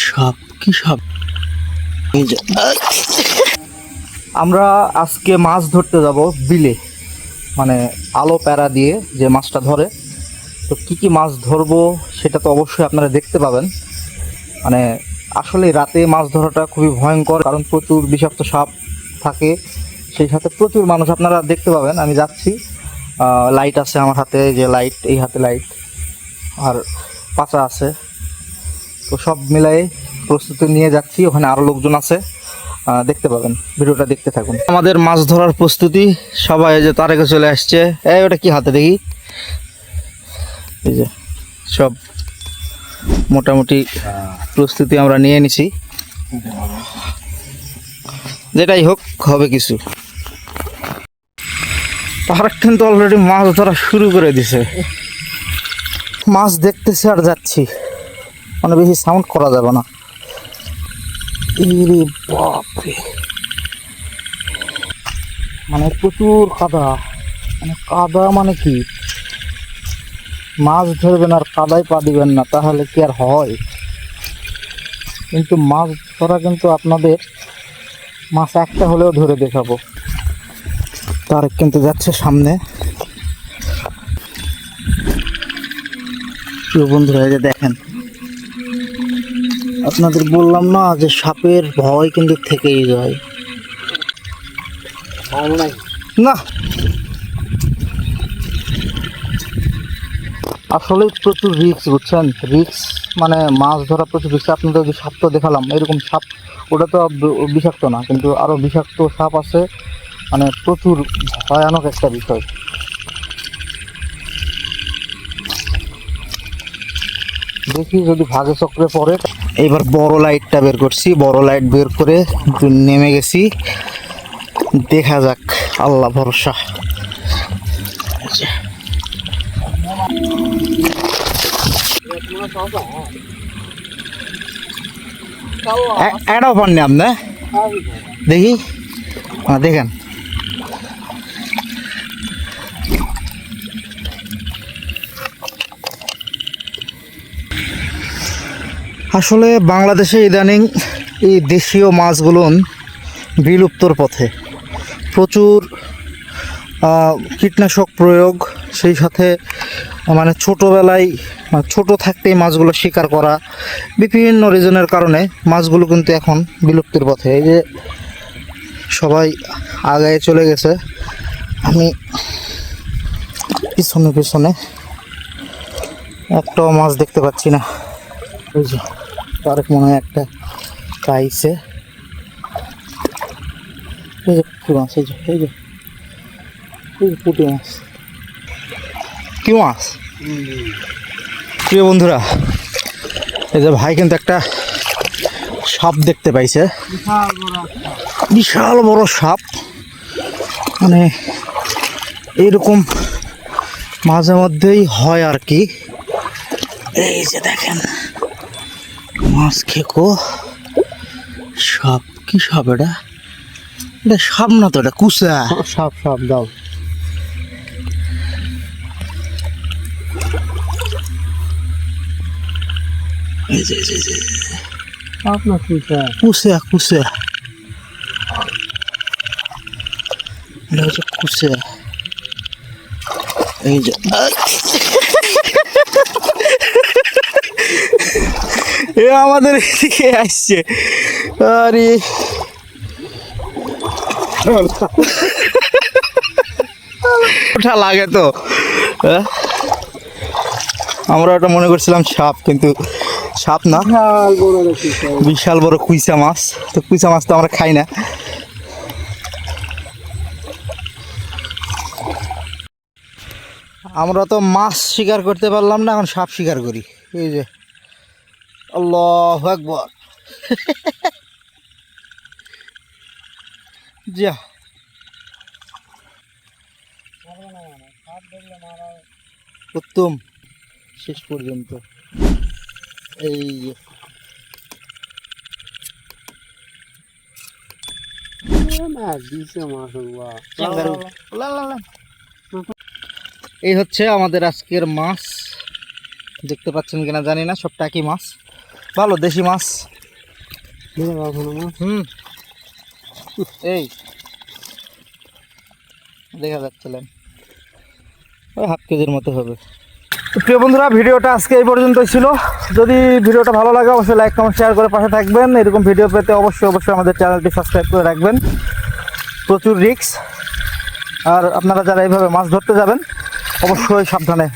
সাপ কি সাপ? আমরা আজকে মাছ ধরতে যাব বিলে, মানে আলো প্যারা দিয়ে যে মাছটা ধরে। তো কি কি মাছ ধরবো সেটা তো অবশ্যই আপনারা দেখতে পাবেন। মানে আসলে রাতে মাছ ধরাটা খুবই ভয়ঙ্কর, কারণ প্রচুর বিষাক্ত সাপ থাকে, সেই সাথে প্রচুর মানুষ আপনারা দেখতে পাবেন। আমি যাচ্ছি, লাইট আছে আমার হাতে, যে লাইট, এই হাতে লাইট, আর পাচা আছে। তো সব মিলাই প্রস্তুতি নিয়ে যাচ্ছি, ওখানে আরও লোকজন আছে, দেখতে পাবেন, ভিডিওটা দেখতে থাকুন। আমাদের মাছ ধরার প্রস্তুতি, সবাই যে তারেকে চলে আসছে। এই ওটা কি হাতে দেখি, এই যে সব মোটামুটি প্রস্তুতি আমরা নিয়ে নিছি, যেটাই হোক হবে কিছু। তারা কিন্তু অলরেডি মাছ ধরা শুরু করে দিছে। মাছ দেখতেছি আর যাচ্ছি, মানে বেশি সাউন্ড করা যাবে না। ইরে বাপরে, মানে প্রচুর কাদা। মানে কাদা মানে কি, মাছ ধরবেন আর কাদায় পা দিবেন না, তাহলে কি আর হয়? কিন্তু মাছ ধরা কিন্তু আপনাদের, মাছ একটা হলেও ধরে দেখাবো। তার কিন্তু যাচ্ছে সামনে। প্রিয় বন্ধুরা, এই যে দেখেন, আপনাদের বললাম না যে সাপের ভয় কিন্তু থেকেই যায় না। আসলে প্রচুর রিস্ক, বুঝছেন? রিস্ক মানে মাছ ধরা প্রচুর রিস্ক। আপনাদের যে সাপ তো দেখালাম, এরকম সাপ, ওটা তো বিষাক্ত না, কিন্তু আরও বিষাক্ত সাপ আছে, মানে প্রচুর ভয়ানক একটা বিষয়। দেখি যদি ভাগে চক্রে পড়ে। এবার বড় লাইটটা বের করছি, বড় লাইট বের করে নেমে গেছি, দেখা যাক, আল্লাহ ভরসা। এটাও পাননি আপনি, দেখি, দেখেন। আসলে বাংলাদেশে ইদানিং এই দেশীয় মাছগুলো বিলুপ্তর পথে। প্রচুর কীটনাশক প্রয়োগ, সেই সাথে মানে ছোটোবেলায়, ছোট থাকতেই মাছগুলো শিকার করা, বিভিন্ন রিজনের কারণে মাছগুলো কিন্তু এখন বিলুপ্তির পথে। এই যে সবাই আগায় চলে গেছে, আমি পিছনে পিছনে, একটাও মাছ দেখতে পাচ্ছি না। ওই যে তারেক মনে হয় একটা পাইছে। এই যে পুঁটি মাছ, এই যে এই যে এই যে পুঁটি মাছ, কি মাছ? প্রিয় বন্ধুরা, এই যে ভাই কিন্তু একটা সাপ দেখতে পাইছে, বিশাল বড় সাপ। মানে এইরকম মাঝে মধ্যেই হয় আর কি। এই যে দেখেন, মাছ খেকো সাপ, কি সাপ এটা? এটা সাপ না তো, এটা কুসা সাপ। সাপ দাও, এই যে আপনার কুসা কুসা কুসা, এটা হচ্ছে কুসা। এই যে এ আমাদের এদিকে আসছে, আরে ওটা লাগে তো। আমরা ওটা মনে করছিলাম সাপ, কিন্তু সাপ না, বিশাল বড় কুইচা মাছ। তো কুইচা মাছ তো আমরা খাই না। আমরা তো মাছ শিকার করতে পারলাম না, এখন সাপ শিকার করি। এই যে আল্লাহু আকবার, যা উত্তম শেষ পর্যন্ত। এই যে এই হচ্ছে আমাদের আজকের মাছ, দেখতে পাচ্ছেন কিনা জানি না, সব টাকি মাছ। ভালো দেশি মাছ। হুম, এই দেখা যাচ্ছিলেন ওই হাফ কেজির মতো হবে। তো প্রিয় বন্ধুরা, ভিডিওটা আজকে এই পর্যন্তই ছিল। যদি ভিডিওটা ভালো লাগে অবশ্যই লাইক কমেন্ট শেয়ার করে পাশে থাকবেন। এরকম ভিডিও পেতে অবশ্যই আমাদের চ্যানেলটি সাবস্ক্রাইব করে রাখবেন। প্রচুর রিস্ক, আর আপনারা যারা এইভাবে মাছ ধরতে যাবেন অবশ্যই সাবধানে